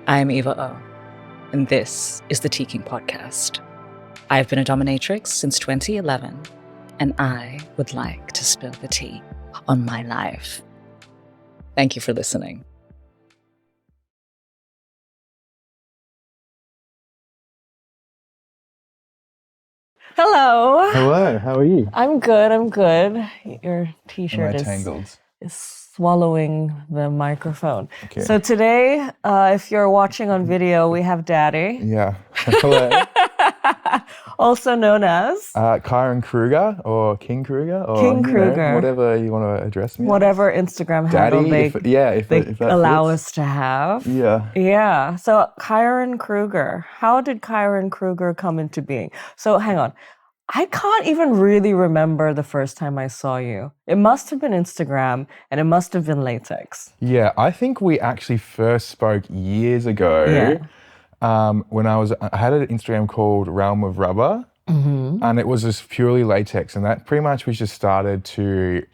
I'm Eva O, and this is the Teakink podcast. I've been a dominatrix since 2011, and I would like to spill the tea on my life. Thank you for listening. Hello. Hello, how are you? I'm good. Your t-shirt is swallowing the microphone. Okay. So today, if you're watching on video, we have Daddy. Yeah. Hello. Also known as? Kyron Kruger or King Kruger or King Kruger. Whatever you want to address me. Whatever Instagram handle Daddy, if that allow fits. us to have. Yeah. Yeah. So Kyron Kruger. How did Kyron Kruger come into being? So hang on. I can't even really remember the first time I saw you. It must have been Instagram and it must have been latex. Yeah, I think we actually first spoke years ago. When I had an Instagram called Realm of Rubber, and it was just purely latex, and that pretty much was just started to.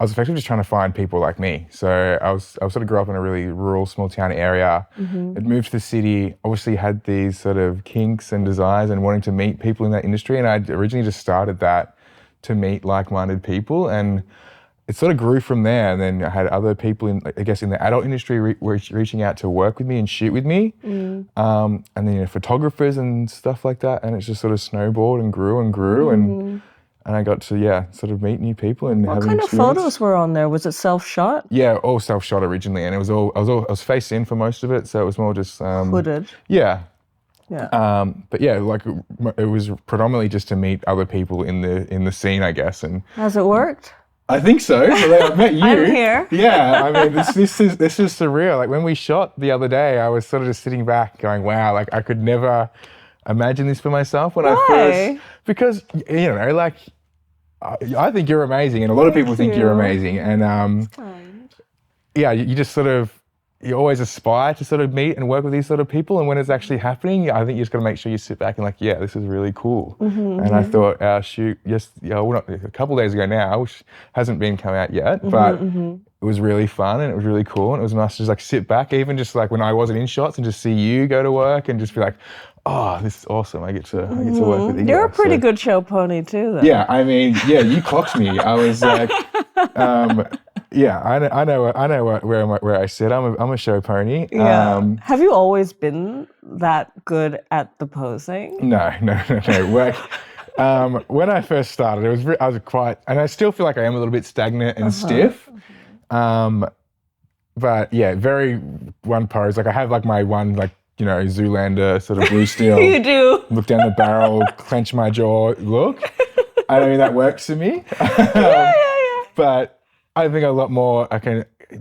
I was effectively just trying to find people like me. So I sort of grew up in a really rural, small town area. I'd moved to the city, obviously had these sort of kinks and desires and wanting to meet people in that industry. And I originally just started that to meet like-minded people. And it sort of grew from there. And then I had other people in the adult industry reaching out to work with me and shoot with me. And then photographers and stuff like that. And it just sort of snowballed and grew and grew. And I got to, sort of meet new people and have an experience. What kind of photos were on there? Was it self-shot? Yeah, all self-shot originally. And I was face in for most of it. So it was more just... hooded? Yeah. Yeah. But yeah, it was predominantly just to meet other people in the scene, I guess. And has it worked? I think so. I met you. I'm here. Yeah, I mean, this is surreal. Like when we shot the other day, I was sort of just sitting back going, wow, like I could never imagine this for myself when I first... Because, I think you're amazing, and a lot of people think you're amazing. And you just sort of, you always aspire to sort of meet and work with these sort of people. And when it's actually happening, I think you just got to make sure you sit back and this is really cool. And I thought our shoot, a couple of days ago now, which hasn't been come out yet, but it was really fun and it was really cool. And it was nice to just sit back, even just when I wasn't in shots, and just see you go to work and just be like, oh, this is awesome. I get to work with you. You're a pretty good show pony too, though. Yeah, I mean, you clocked me. I was like, I know where I sit. I'm a show pony. Yeah. Have you always been that good at the posing? No. When I first started, I was quite, and I still feel like I am a little bit stagnant and stiff. But yeah, very one pose. Like I have my one Zoolander sort of blue steel. You do. Look down the barrel, clench my jaw look. I mean, that works for me. Yeah. But I think a lot more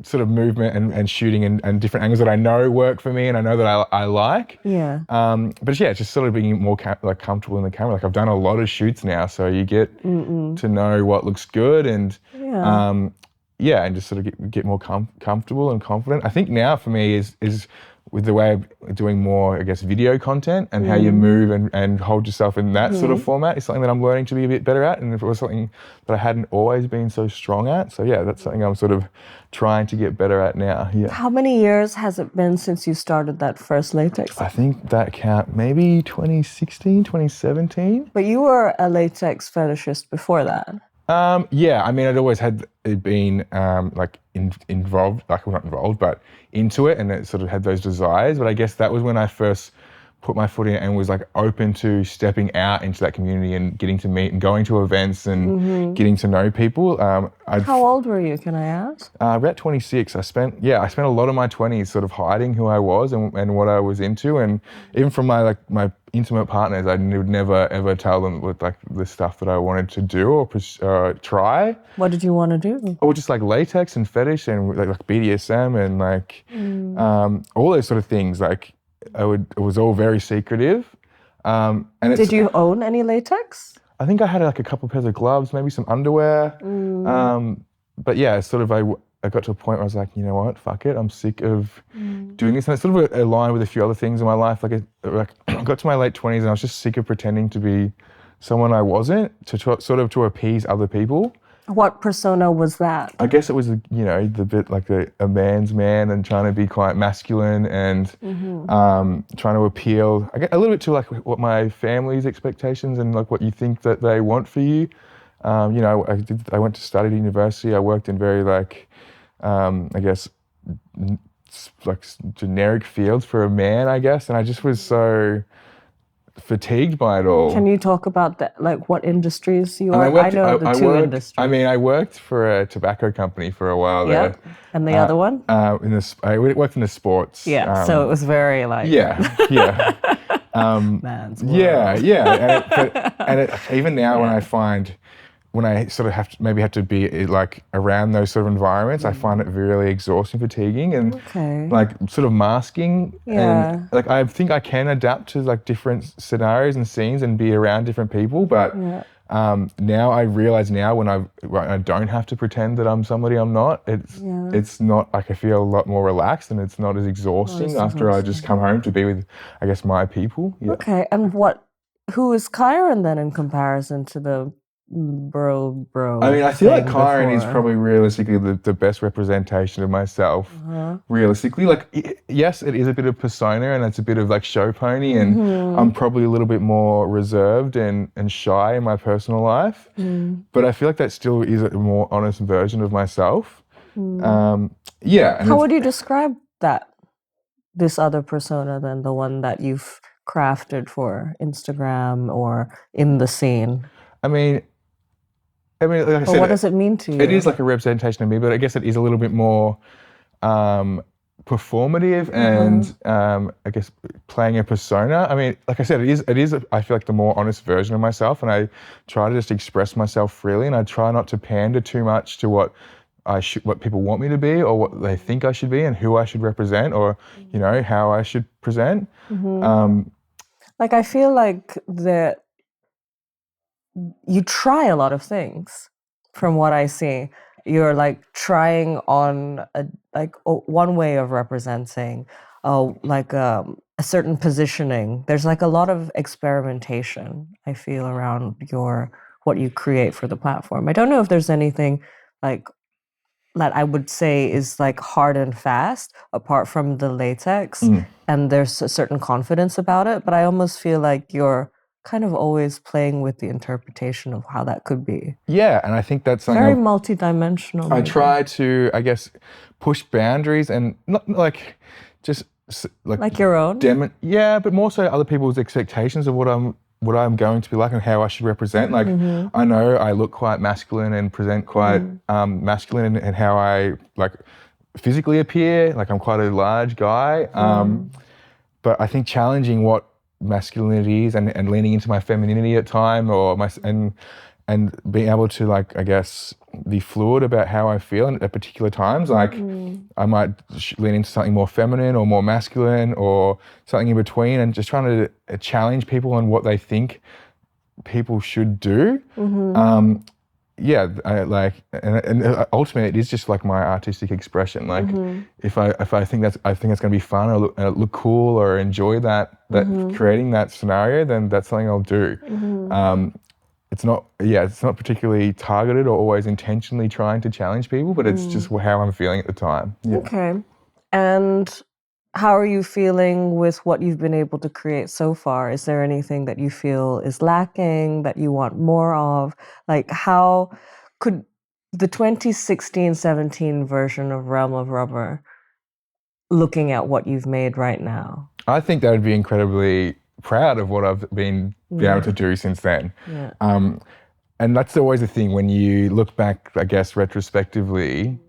sort of movement and shooting and different angles that I know work for me and I know that I like. Yeah. But yeah, just sort of being more comfortable in the camera. Like I've done a lot of shoots now, so you get to know what looks good and and just sort of get more comfortable and confident. I think now for me is with the way of doing more, I guess, video content and how you move and hold yourself in that sort of format is something that I'm learning to be a bit better at. And if it was something that I hadn't always been so strong at. So yeah, that's something I'm sort of trying to get better at now. Yeah. How many years has it been since you started that first latex? I think that count maybe 2016, 2017. But you were a latex fetishist before that. I mean, I'd always had it been involved, not involved, but into it, and it sort of had those desires. But I guess that was when I first put my foot in and was open to stepping out into that community and getting to meet and going to events and getting to know people. How old were you, can I ask? About 26. I spent a lot of my 20s sort of hiding who I was and what I was into, and even from my intimate partners, I would never ever tell them the stuff that I wanted to do or try. What did you want to do? Or just latex and fetish and BDSM and all those sort of things. It was all very secretive. Did you own any latex? I think I had a couple pairs of gloves, maybe some underwear. But yeah, I got to a point where I was like, you know what, fuck it, I'm sick of doing this. And it's sort of aligned with a few other things in my life. I got to my late 20s and I was just sick of pretending to be someone I wasn't, to appease other people. What persona was that? I guess it was, the bit like a man's man and trying to be quite masculine and trying to appeal a little bit to like what my family's expectations and like what you think that they want for you. I went to study at university. I worked in very like, like generic fields for a man, I guess. And I just was so fatigued by it all. Can you talk about that? Like what industries you are? I know the two industries. I worked for a tobacco company for a while there. And the other one? I worked in the sports. Yeah, so it was very like... Yeah. Man's world. Yeah. Even now when I sort of have to be like around those sort of environments, I find it really exhausting, fatiguing, and like sort of masking. Yeah. And like I think I can adapt to like different scenarios and scenes and be around different people, but now I realize when I don't have to pretend that I'm somebody I'm not. It's not like I feel a lot more relaxed and it's not as exhausting after I just come home to be with, I guess, my people. Yeah. Okay, and who is Kyron then in comparison to the bro? I mean, I feel like Kyron is probably realistically the best representation of myself. Realistically, like yes, it is a bit of persona and it's a bit of like show pony, and I'm probably a little bit more reserved and shy in my personal life. But I feel like that still is a more honest version of myself. How would you describe this other persona than the one that you've crafted for Instagram or in the scene? I mean, like I said, what does it mean to you? It is like a representation of me, but I guess it is a little bit more performative and I guess playing a persona. I mean, like I said, it is. I feel like the more honest version of myself, and I try to just express myself freely, and I try not to pander too much to what people want me to be or what they think I should be and who I should represent or how I should present. Like I feel like that. You try a lot of things from what I see. You're like trying on one way of representing a certain positioning. There's like a lot of experimentation, I feel, around what you create for the platform. I don't know if there's anything like that I would say is like hard and fast apart from the latex and there's a certain confidence about it, but I almost feel like you're kind of always playing with the interpretation of how that could be. Yeah, and I think that's something very multidimensional. I try to, I guess, push boundaries and not like just like your own. But more so other people's expectations of what I'm going to be like and how I should represent. Like I know I look quite masculine and present quite masculine and how I like physically appear. Like I'm quite a large guy, but I think challenging what masculinities and leaning into my femininity at time and being able to like I guess be fluid about how I feel at particular times. Like I might lean into something more feminine or more masculine or something in between, and just trying to challenge people on what they think people should do. And ultimately it is just like my artistic expression. Like if I think it's going to be fun or look cool or enjoy that creating that scenario, then that's something I'll do. It's not particularly targeted or always intentionally trying to challenge people, but it's just how I'm feeling at the time. Yeah. Okay. And how are you feeling with what you've been able to create so far? Is there anything that you feel is lacking, that you want more of? Like how could the 2016-17 version of Realm of Rubber, looking at what you've made right now? I think that would be incredibly proud of what I've been able to do since then. And that's always the thing when you look back, I guess, retrospectively,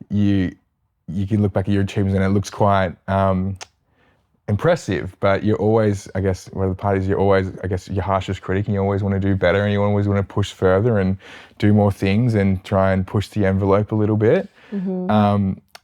you can look back at your achievements and it looks quite impressive, but you're always, I guess, one of the parties, you're always, I guess, your harshest critic, and you always want to do better and you always want to push further and do more things and try and push the envelope a little bit.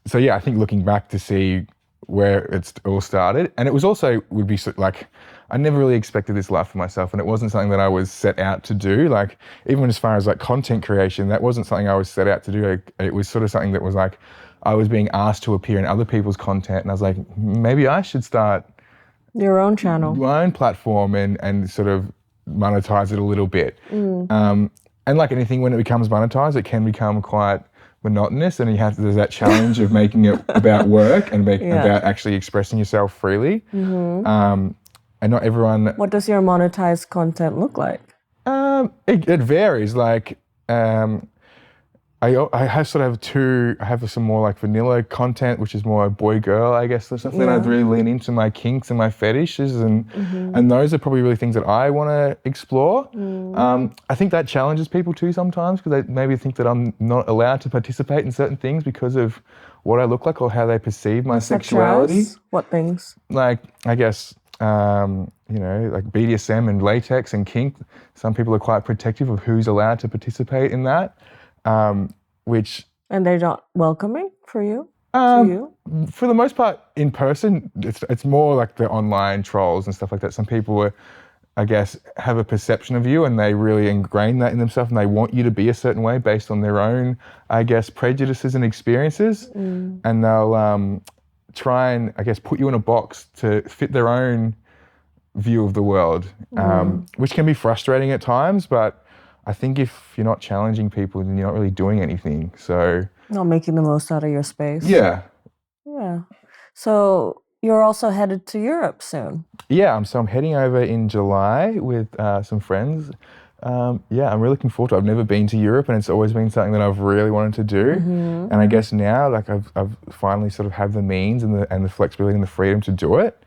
So yeah, I think looking back to see where it's all started, and it was also would be like, I never really expected this life for myself, and it wasn't something that I was set out to do. Like even as far as like content creation, that wasn't something I was set out to do. It was sort of something that was like, I was being asked to appear in other people's content, and I was like, maybe I should start your own channel, my own platform, and sort of monetize it a little bit. And like anything, when it becomes monetized, it can become quite monotonous, and there's that challenge of making it about work and about actually expressing yourself freely. And not everyone. What does your monetized content look like? It varies. Like, I have some more like vanilla content, which is more boy-girl, I guess, or something. Then I'd really lean into my kinks and my fetishes, and those are probably really things that I want to explore. I think that challenges people too sometimes, because they maybe think that I'm not allowed to participate in certain things because of what I look like or how they perceive my sexuality. What things? Like, I guess, like BDSM and latex and kink, some people are quite protective of who's allowed to participate in that. And they're not welcoming for you? To you? For the most part, in person, it's more like the online trolls and stuff like that. Some people I guess, have a perception of you, and they really ingrain that in themselves, and they want you to be a certain way based on their own, I guess, prejudices and experiences. And they'll try and, I guess, put you in a box to fit their own view of the world, which can be frustrating at times, but I think if you're not challenging people, then you're not really doing anything. So not making the most out of your space. Yeah. So you're also headed to Europe soon. Yeah, so I'm heading over in July with some friends. I'm really looking forward to it. I've never been to Europe, and it's always been something that I've really wanted to do. And I guess now, like, I've finally sort of have the means and the flexibility and the freedom to do it.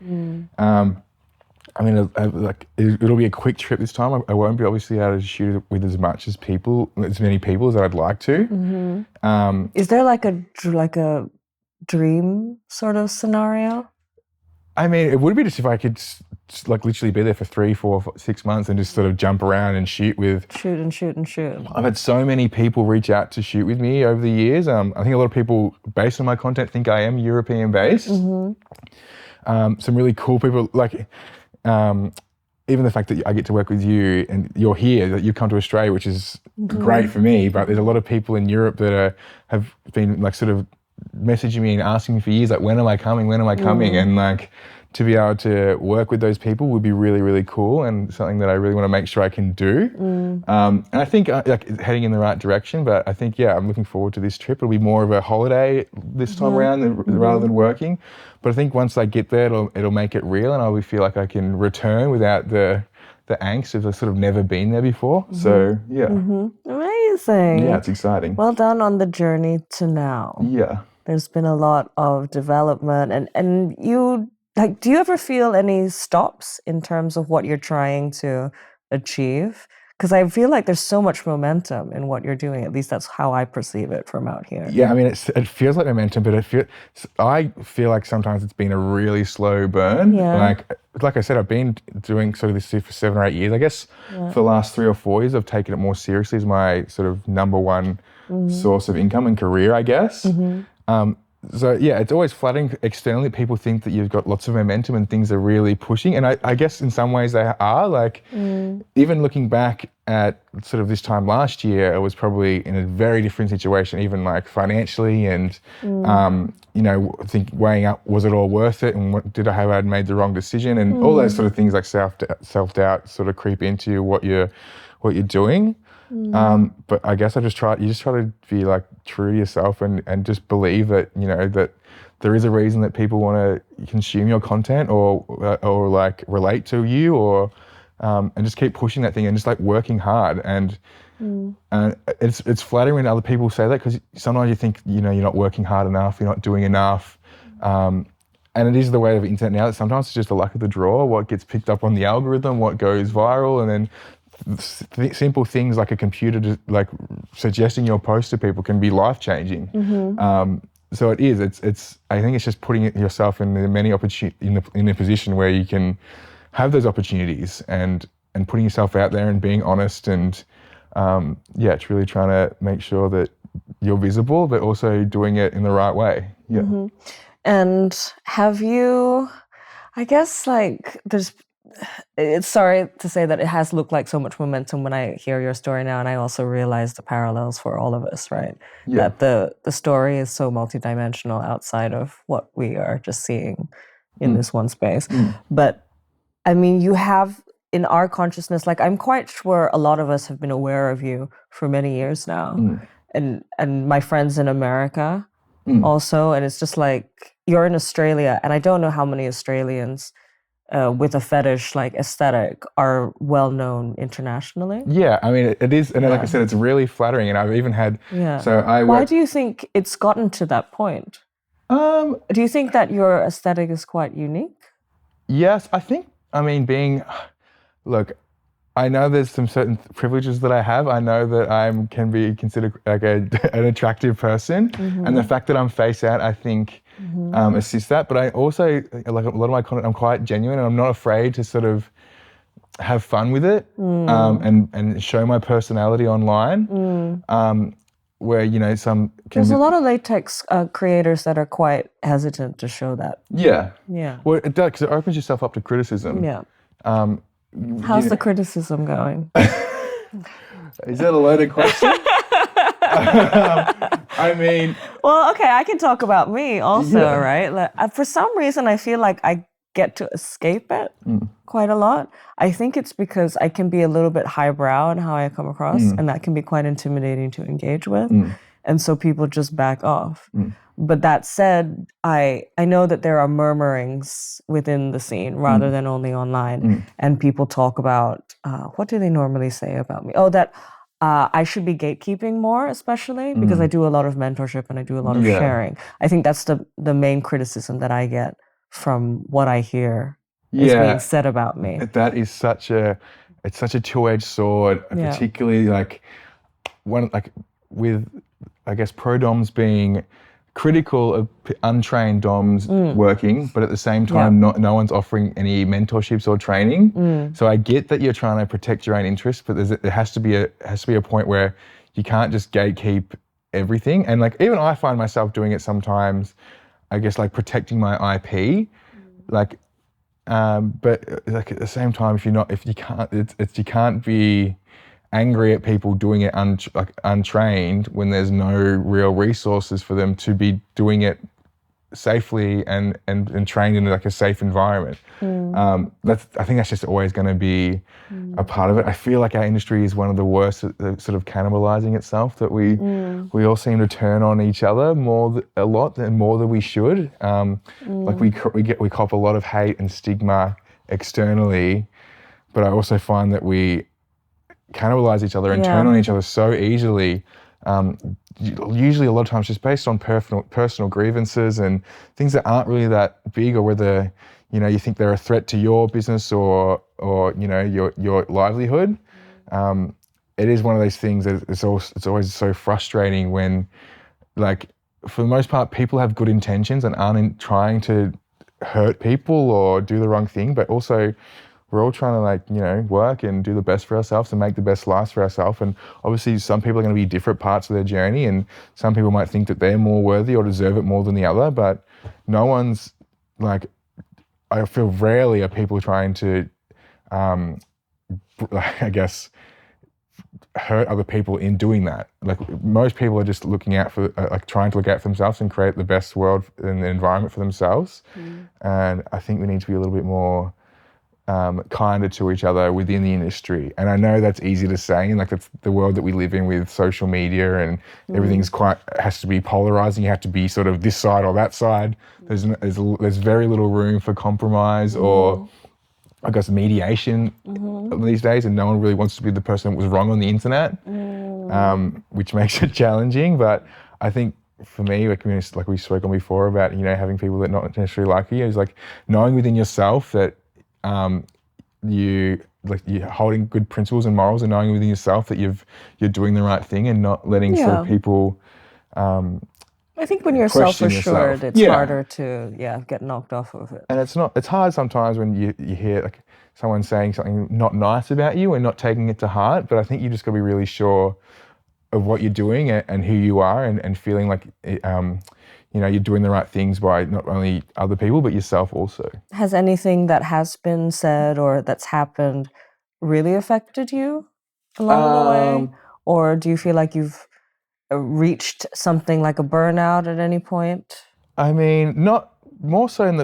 I mean, it'll be a quick trip this time. I won't be obviously able to shoot with as many people as I'd like to. Is there like a dream sort of scenario? I mean, it would be just if I could like literally be there for 3, 4, 6 months and just sort of jump around and shoot. I've had so many people reach out to shoot with me over the years. I think a lot of people, based on my content, think I am European based. Some really cool people, like even the fact that I get to work with you and you're here, that you've come to Australia, which is great for me. But there's a lot of people in Europe that have been like sort of messaging me and asking me for years, like, when am I coming? And like, to be able to work with those people would be really, really cool, and something that I really want to make sure I can do. And I think like heading in the right direction, but I think, I'm looking forward to this trip. It'll be more of a holiday this time around rather than working. But I think once I get there, it'll make it real, and I'll feel like I can return without the angst of sort of never been there before. So, Amazing. Yeah, it's exciting. Well done on the journey to now. Yeah. There's been a lot of development, and you, like, do you ever feel any stops in terms of what you're trying to achieve? Because I feel like there's so much momentum in what you're doing. At least that's how I perceive it from out here. Yeah, I mean, it feels like momentum, but I feel like sometimes it's been a really slow burn. Yeah. Like I said, I've been doing sort of this for 7 or 8 years. I guess for the last 3 or 4 years, I've taken it more seriously as my sort of number one source of income and career, I guess. So yeah, it's always flattering externally. People think that you've got lots of momentum and things are really pushing. And I guess in some ways they are. Like, even looking back at sort of this time last year, I was probably in a very different situation, even like financially, and weighing up, was it all worth it, and I'd made the wrong decision, and all those sort of things, like self-doubt sort of creep into what you're doing. But I guess you just try to be like true to yourself and just believe that, that there is a reason that people want to consume your content or like relate to you, or and just keep pushing that thing and just like working hard. And it's flattering when other people say that, because sometimes you think, you're not working hard enough, you're not doing enough. And it is the way of the internet now that sometimes it's just the luck of the draw, what gets picked up on the algorithm, what goes viral, and then simple things like a computer like suggesting your post to people can be life-changing. So it is. It's. I think it's just putting yourself in a position where you can have those opportunities and putting yourself out there and being honest, and it's really trying to make sure that you're visible, but also doing it in the right way. Yeah. And have you? I guess like it's sorry to say that it has looked like so much momentum when I hear your story now, and I also realize the parallels for all of us, right? Yeah. That the story is so multidimensional outside of what we are just seeing in this one space. But I mean, you have in our consciousness, like I'm quite sure a lot of us have been aware of you for many years now, and my friends in America also, and it's just like you're in Australia, and I don't know how many Australians with a fetish like aesthetic are well known internationally. Yeah, I mean, it is, and like I said, it's really flattering, and I've even had. Yeah. So Why do you think it's gotten to that point? Do you think that your aesthetic is quite unique? Yes, I think. I mean, look, I know there's some certain privileges that I have. I know that I can be considered like an attractive person, and the fact that I'm face out, I think, assists that. But I also, like a lot of my content, I'm quite genuine, and I'm not afraid to sort of have fun with it, and show my personality online. Where there's a lot of latex creators that are quite hesitant to show that. Yeah. Yeah. Well, it does, because it opens yourself up to criticism. Yeah. How's the criticism going? Is that a loaded question? I mean... Well, okay, I can talk about me also, right? Like, for some reason, I feel like I get to escape it quite a lot. I think it's because I can be a little bit highbrow in how I come across, and that can be quite intimidating to engage with. And so people just back off. But that said, I know that there are murmurings within the scene rather than only online. And people talk about, what do they normally say about me? Oh, that I should be gatekeeping more, especially because I do a lot of mentorship and I do a lot of sharing. I think that's the main criticism that I get from what I hear is being said about me. That is such a two-edged sword, particularly with, I guess, pro-doms being critical of untrained doms working, but at the same time, no one's offering any mentorships or training. So I get that you're trying to protect your own interests, but there has to be a point where you can't just gatekeep everything. And like even I find myself doing it sometimes. I guess like protecting my IP, but like at the same time, you can't be angry at people doing it untrained when there's no real resources for them to be doing it safely and trained in like a safe environment. I think that's just always going to be a part of it. I feel like our industry is one of the worst at sort of cannibalizing itself, that we all seem to turn on each other more than we should. Like we cop a lot of hate and stigma externally, but I also find that we cannibalize each other and turn on each other so easily. Usually a lot of times just based on personal grievances and things that aren't really that big, or whether you think they're a threat to your business or your livelihood. It is one of those things that it's always so frustrating when, like, for the most part, people have good intentions and aren't trying to hurt people or do the wrong thing, but also we're all trying to work and do the best for ourselves and make the best lives for ourselves. And obviously some people are going to be different parts of their journey, and some people might think that they're more worthy or deserve it more than the other, but no one's I feel rarely are people trying to, I guess, hurt other people in doing that. Like most people are just looking out for, trying to look out for themselves and create the best world and the environment for themselves. And I think we need to be a little bit more kinder to each other within the industry. And I know that's easy to say, and that's the world that we live in with social media and everything's has to be polarizing. You have to be sort of this side or that side. There's very little room for compromise or I guess mediation these days, and no one really wants to be the person that was wrong on the internet, which makes it challenging. But I think for me, like we spoke on before about having people that not necessarily like you, is like knowing within yourself that you're holding good principles and morals, and knowing within yourself that you're doing the right thing and not letting sort of people. I think when you're self-assured, it's harder to get knocked off of it. And it's hard sometimes when you hear like someone saying something not nice about you and not taking it to heart. But I think you just got to be really sure of what you're doing and who you are, and feeling like you're doing the right things by not only other people, but yourself also. Has anything that has been said or that's happened really affected you along the way? Or do you feel like you've reached something like a burnout at any point? I mean, not more so in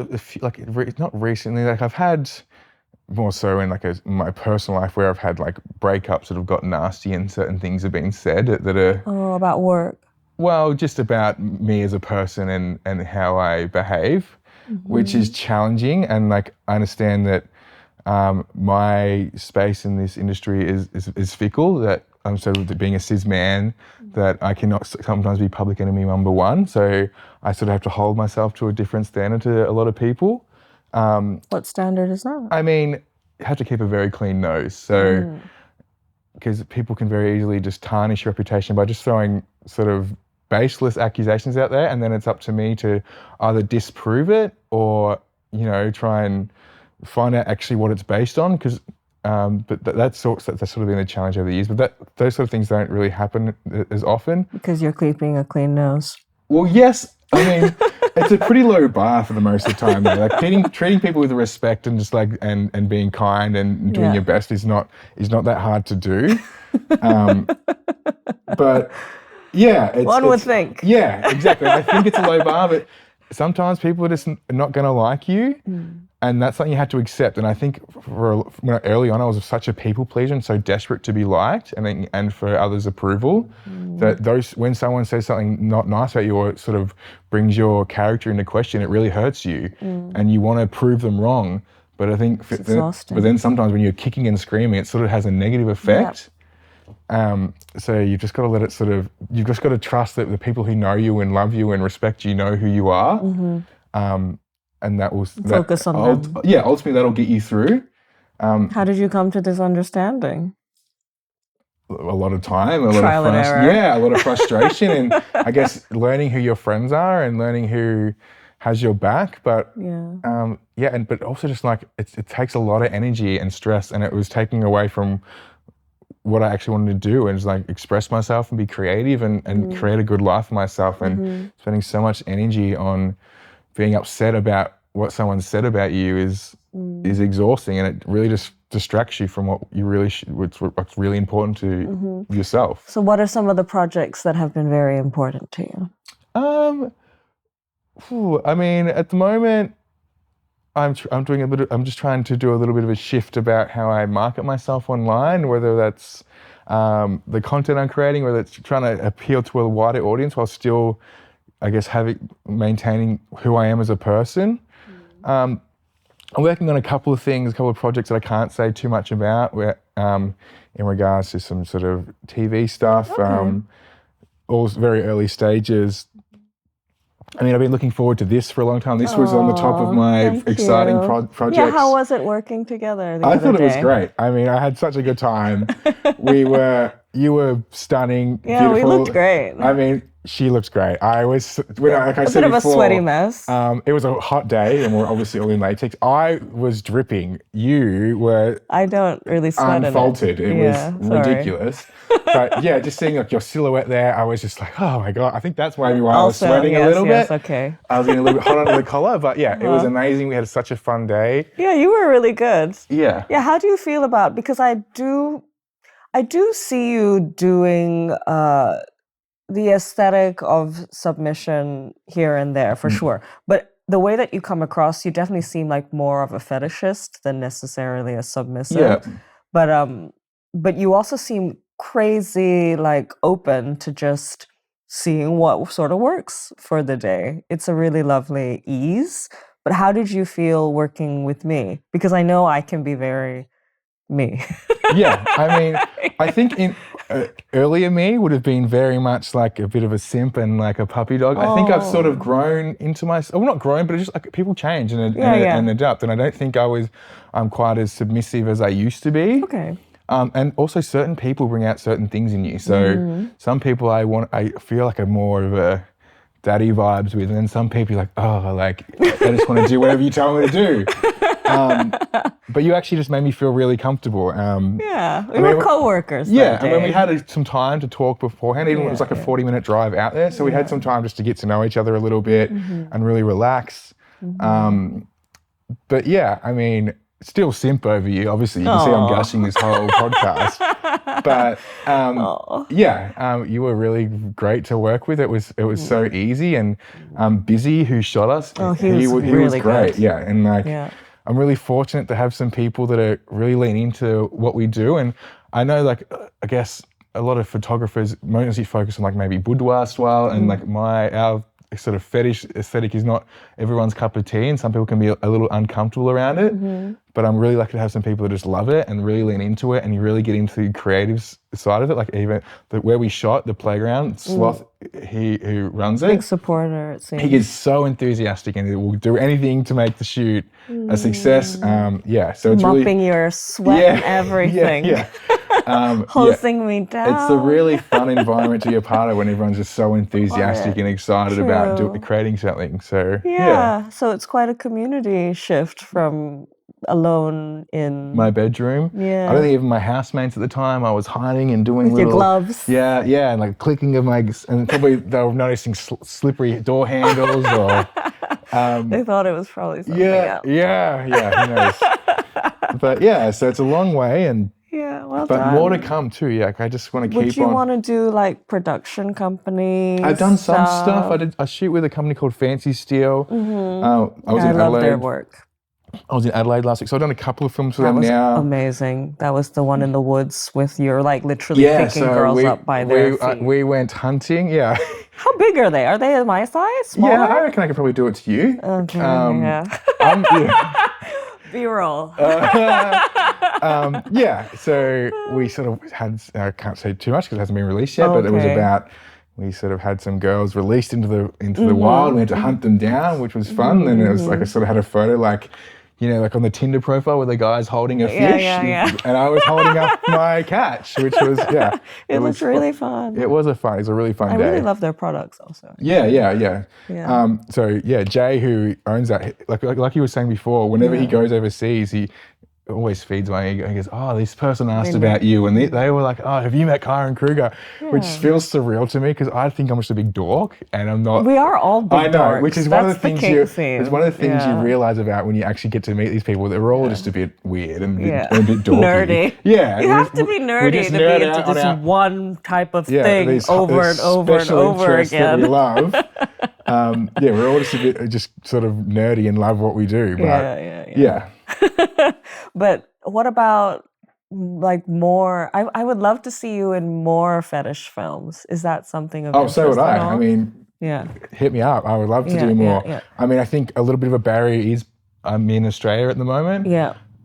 not recently. Like I've had more so in like my personal life where I've had like breakups that have got nasty and certain things have been said that are... Oh, about work. Well, just about me as a person and how I behave, which is challenging. And like I understand that my space in this industry is fickle, that I'm sort of being a cis-man, that I cannot sometimes be public enemy number one. So I sort of have to hold myself to a different standard to a lot of people. What standard is that? I mean, you have to keep a very clean nose. So, because people can very easily just tarnish your reputation by just throwing sort of baseless accusations out there, and then it's up to me to either disprove it or, you know, try and find out actually what it's based on. Because, but that's sort of been a challenge over the years. But those sort of things don't really happen as often. Because you're keeping a clean nose. Well, yes. I mean, it's a pretty low bar for the most of the time. Though. Like treating people with respect and just like and being kind and doing your best is not that hard to do. But yeah, one would think. Yeah, exactly. I think it's a low bar, but sometimes people are just not going to like you, and that's something you have to accept. And I think early on, I was such a people pleaser and so desperate to be liked and for others' approval that when someone says something not nice about you or sort of brings your character into question, it really hurts you, and you want to prove them wrong. But I think, but then sometimes when you're kicking and screaming, it sort of has a negative effect. So you've just got to let it you've just got to trust that the people who know you and love you and respect you know who you are. And that will focus on them. Yeah, ultimately that'll get you through. How did you come to this understanding? A lot of time, trial and error. Yeah, a lot of frustration, and I guess learning who your friends are and learning who has your back. But but also just like it takes a lot of energy and stress, and it was taking away from what I actually wanted to do, and just like express myself and be creative and create a good life for myself, and spending so much energy on being upset about what someone said about you is exhausting, and it really just distracts you from what you really what's really important to yourself. So what are some of the projects that have been very important to you? I mean, at the moment, I'm just trying to do a little bit of a shift about how I market myself online, whether that's the content I'm creating, whether it's trying to appeal to a wider audience while still, I guess, maintaining who I am as a person. I'm working on a couple of projects that I can't say too much about, in regards to some sort of TV stuff, all very early stages. I mean, I've been looking forward to this for a long time. This was on the top of my exciting projects. Yeah, how was it working together? I thought it was great. I mean, I had such a good time. You were stunning, beautiful. We looked great. I mean, she looks great. I was, like I a said bit before, of a sweaty mess. It was a hot day, and we're obviously all in latex. I was dripping. You were. I don't really sweat unfaltered. It was ridiculous. But yeah, just seeing like your silhouette there, I was just like, oh my god. I think that's maybe why I was sweating a little bit. Okay. I was getting a little bit hot under the collar, but yeah, it was amazing. We had such a fun day. Yeah, you were really good. Yeah. Yeah. How do you feel about? Because I do see you doing the aesthetic of submission here and there for sure. But the way that you come across, you definitely seem like more of a fetishist than necessarily a submissive. Yeah. But you also seem crazy, like open to just seeing what sort of works for the day. It's a really lovely ease. But how did you feel working with me? Because I know I can be very me. Yeah, I mean, I think in earlier me would have been very much like a bit of a simp and like a puppy dog. I think I've sort of grown into myself. Well, not grown, but it's just like people change and adapt. And I don't think I'm quite as submissive as I used to be. Okay. And also certain people bring out certain things in you. So some people I feel like I'm more of a daddy vibes with, and then some people are like, oh, like I just want to do whatever you tell me to do. But you actually just made me feel really comfortable. We were co-workers. Yeah, and when we had some time to talk beforehand, even when it was like a 40-minute drive out there, so we had some time just to get to know each other a little bit and really relax. But yeah, I mean, still simp over you. Obviously, you can see I'm gushing this whole podcast. But you were really great to work with. It was so easy, and Busy, who shot us, he was really great. good. Yeah, and like I'm really fortunate to have some people that are really leaning into what we do. And I know, like, I guess a lot of photographers mostly focus on like maybe boudoir style, and like our sort of fetish aesthetic is not everyone's cup of tea, and some people can be a little uncomfortable around it. But I'm really lucky to have some people that just love it and really lean into it, and you really get into the creative side of it. Like even where we shot, the playground, Sloth, who runs it. Big supporter, it seems. He is so enthusiastic and he will do anything to make the shoot a success. So it's mopping really your sweat and everything. Hosing me down. It's a really fun environment to be a part of when everyone's just so enthusiastic and excited about creating something. So so it's quite a community shift from alone in my bedroom. I don't think even my housemates at the time, I was hiding and doing with your gloves. And like clicking of my, and probably they were noticing slippery door handles or they thought it was probably something else. Who knows. But so it's a long way, and well but done. more to come too. I just want to keep on. Would you want to do like production companies? I've done some stuff. I shoot with a company called Fancy Steel. I love their work. I was in Adelaide last week, so I've done a couple of films for them now. Amazing. That was the one in the woods with your like literally picking girls up by their feet. We went hunting. How big are they? Are they my size? Smaller? Yeah, I reckon I could probably do it to you. Okay. B-roll. So we sort of had, I can't say too much because it hasn't been released yet, but it was about, we sort of had some girls released into the wild. We had to hunt them down, which was fun. And it was like, I sort of had a photo like, like on the Tinder profile where the guy's holding a fish and I was holding up my catch, which was, It was really fun. It was a really fun day. I really love their products also. So Jay, who owns that, like you were saying before, whenever he goes overseas, he always feeds my ego. He goes, oh, this person asked about you. And they were like, oh, have you met Kyron Kruger? Which feels surreal to me because I think I'm just a big dork and I'm not. We are all big dorks. I know, which is one of the things you realize about when you actually get to meet these people. They're all just a bit weird and a bit dorky. Nerdy. Yeah. You have to be nerdy to be into this one type of thing over and over and over again. That we love. We're all just a bit just sort of nerdy and love what we do. But But what about like more? I would love to see you in more fetish films. Is that something of interest? So would I. I mean, hit me up. I would love to do more. I mean, I think a little bit of a barrier is I'm in Australia at the moment.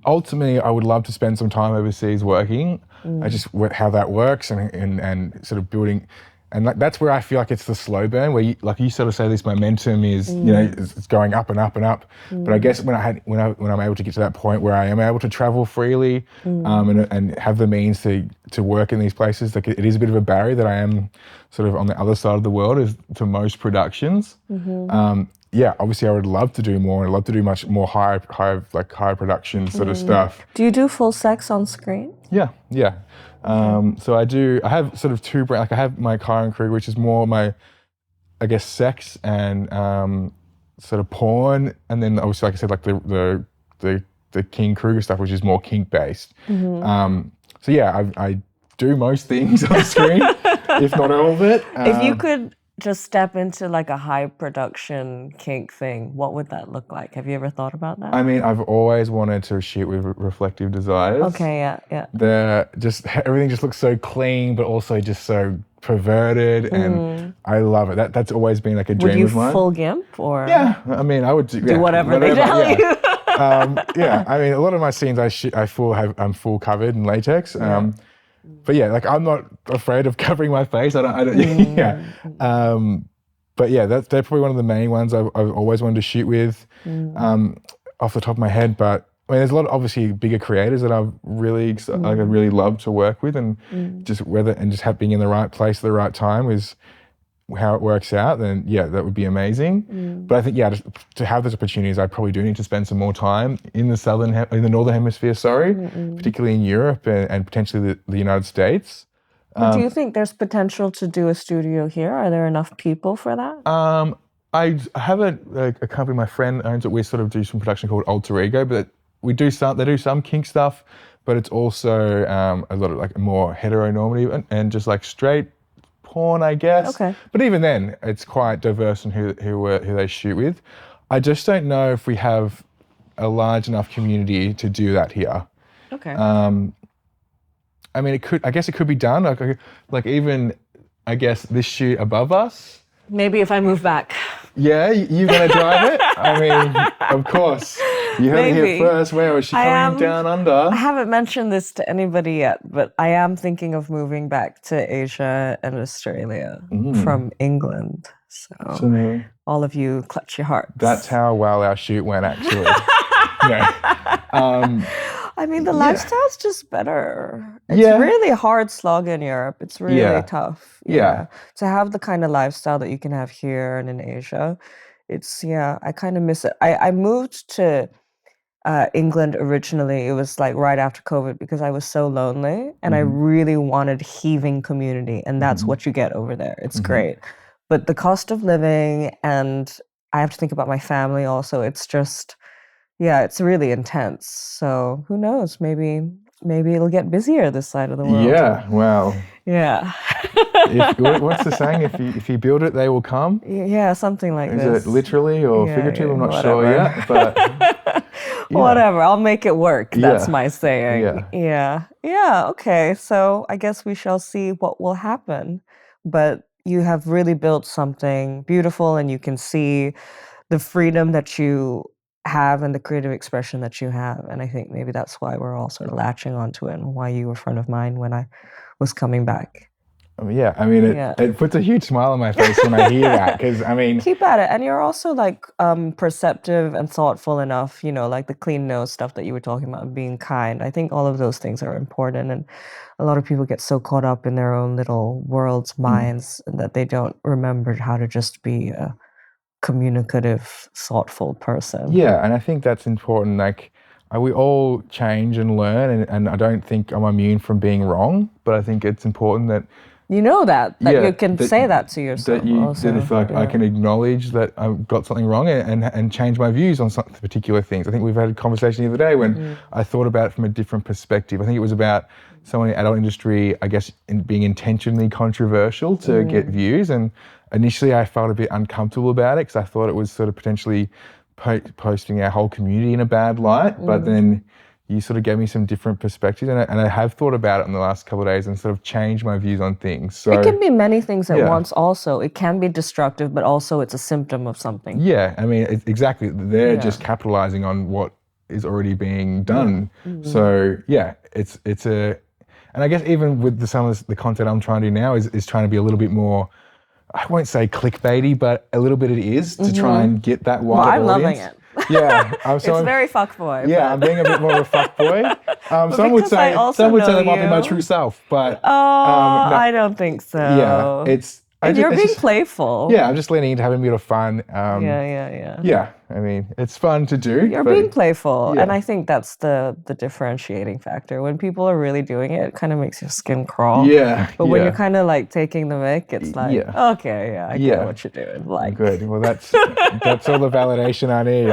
Ultimately, I would love to spend some time overseas working. I just how that works and sort of building. And that's where I feel like it's the slow burn, where you sort of say this momentum is, it's going up and up and up. But I guess when I'm able to get to that point where I am able to travel freely, and have the means to work in these places, like it is a bit of a barrier that I am sort of on the other side of the world as to most productions. Obviously I would love to do more. I'd love to do much more higher production sort of stuff. Do you do full sex on screen? Yeah. So I have sort of two brands. Like I have my Kyron Kruger, which is more my, I guess, sex and sort of porn, and then obviously, like I said, like the King Kruger stuff, which is more kink based. I do most things on screen, if not all of it. If you could just step into like a high production kink thing, what would that look like? Have you ever thought about that? I mean, I've always wanted to shoot with reflective desires. Okay, yeah. Everything just looks so clean, but also just so perverted, and I love it. That's always been like a dream of mine. Would you full gimp or? Yeah, I mean, I would do whatever they tell you. I mean, a lot of my scenes I'm full covered in latex. But like I'm not afraid of covering my face. I don't. But they're probably one of the main ones I've always wanted to shoot with, off the top of my head. But I mean, there's a lot of obviously bigger creators that I've really I really love to work with, and just being in the right place at the right time is how it works out. Then that would be amazing. But I think just to have those opportunities, I probably do need to spend some more time in the northern hemisphere. Particularly in Europe and potentially the United States. Do you think there's potential to do a studio here? Are there enough people for that? I have a company my friend owns that we sort of do some production called Alter Ego, but they do some kink stuff, but it's also a lot of like more heteronormative and just like straight porn, I guess. Okay. But even then, it's quite diverse in who they shoot with. I just don't know if we have a large enough community to do that here. Okay. I mean, I guess it could be done. Like even, I guess this shoot above us. Maybe if I move back. Yeah, you're gonna drive it? I mean, of course. You heard it here first. Where is she coming down under? I haven't mentioned this to anybody yet, but I am thinking of moving back to Asia and Australia from England. So all of you clutch your hearts. That's how well our shoot went, actually. I mean, the lifestyle's just better. It's really a hard slog in Europe. It's really tough. Yeah. To have the kind of lifestyle that you can have here and in Asia, I kind of miss it. I moved to England originally. It was like right after COVID because I was so lonely and I really wanted heaving community. And that's what you get over there. It's great. But the cost of living, and I have to think about my family also. It's just... yeah, it's really intense. So who knows? Maybe it'll get busier this side of the world. Yeah, well. Yeah. What's the saying? If you build it, they will come? Yeah, something like this. Is it literally or figurative? I'm not sure yet. But whatever. I'll make it work. That's my saying. Yeah. Okay. So I guess we shall see what will happen. But you have really built something beautiful, and you can see the freedom that you have and the creative expression that you have. And I think maybe that's why we're all sort of latching onto it and why you were front of mind when I was coming back. It puts a huge smile on my face when I hear that, because I mean... keep at it. And you're also like perceptive and thoughtful enough, like the clean nose stuff that you were talking about, being kind. I think all of those things are important. And a lot of people get so caught up in their own little worlds, minds, that they don't remember how to just be a communicative, thoughtful person. Yeah, and I think that's important. Like, we all change and learn, and I don't think I'm immune from being wrong, but I think it's important that you know that you can say that to yourself. That if I can acknowledge that I've got something wrong and change my views on some particular things. I think we've had a conversation the other day when I thought about it from a different perspective. I think it was about someone in the adult industry, I guess, being intentionally controversial to get views. And initially I felt a bit uncomfortable about it because I thought it was sort of potentially posting our whole community in a bad light. But then you sort of gave me some different perspectives, and I have thought about it in the last couple of days and sort of changed my views on things. So it can be many things at once also. It can be destructive, but also it's a symptom of something. Yeah, I mean, exactly. They're just capitalizing on what is already being done. So yeah, it's a... And I guess even with some of the content I'm trying to do now is trying to be a little bit more, I won't say clickbaity, but a little bit it is to try and get that wider audience. I'm loving it. Yeah, it's very fuckboy. Yeah, I'm being a bit more of a fuckboy. Some would say that might be my true self, but I don't think so. Yeah, you're being playful. Yeah, I'm just leaning into having a bit of fun. Yeah. I mean, it's fun to do. You're being playful, and I think that's the differentiating factor. When people are really doing it, it kind of makes your skin crawl. Yeah. But when you're kind of like taking the mic, it's like, okay, I get what you're doing. Like, good. Well, that's all the validation I need.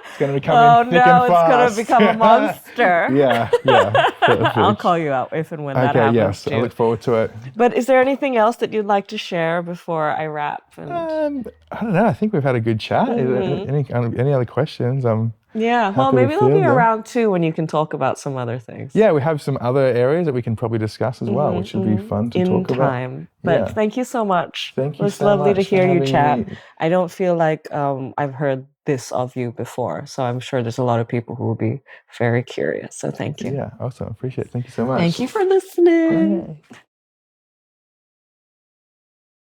It's going to become thick and fast. It's going to become a monster. Yeah. I'll call you out if and when that happens. Yes, I look forward to it. But is there anything else that you'd like to share before I wrap? I don't know. I think we've had a good chat. Any other questions? Yeah, well, maybe they'll be around too when you can talk about some other things. Yeah, we have some other areas that we can probably discuss as well, which would be fun to talk about. In time. But thank you so much. Thank you so much. It was lovely to hear you chat. I don't feel like I've heard this of you before, so I'm sure there's a lot of people who will be very curious. So thank you. Yeah, awesome. Appreciate it. Thank you so much. Thank you for listening.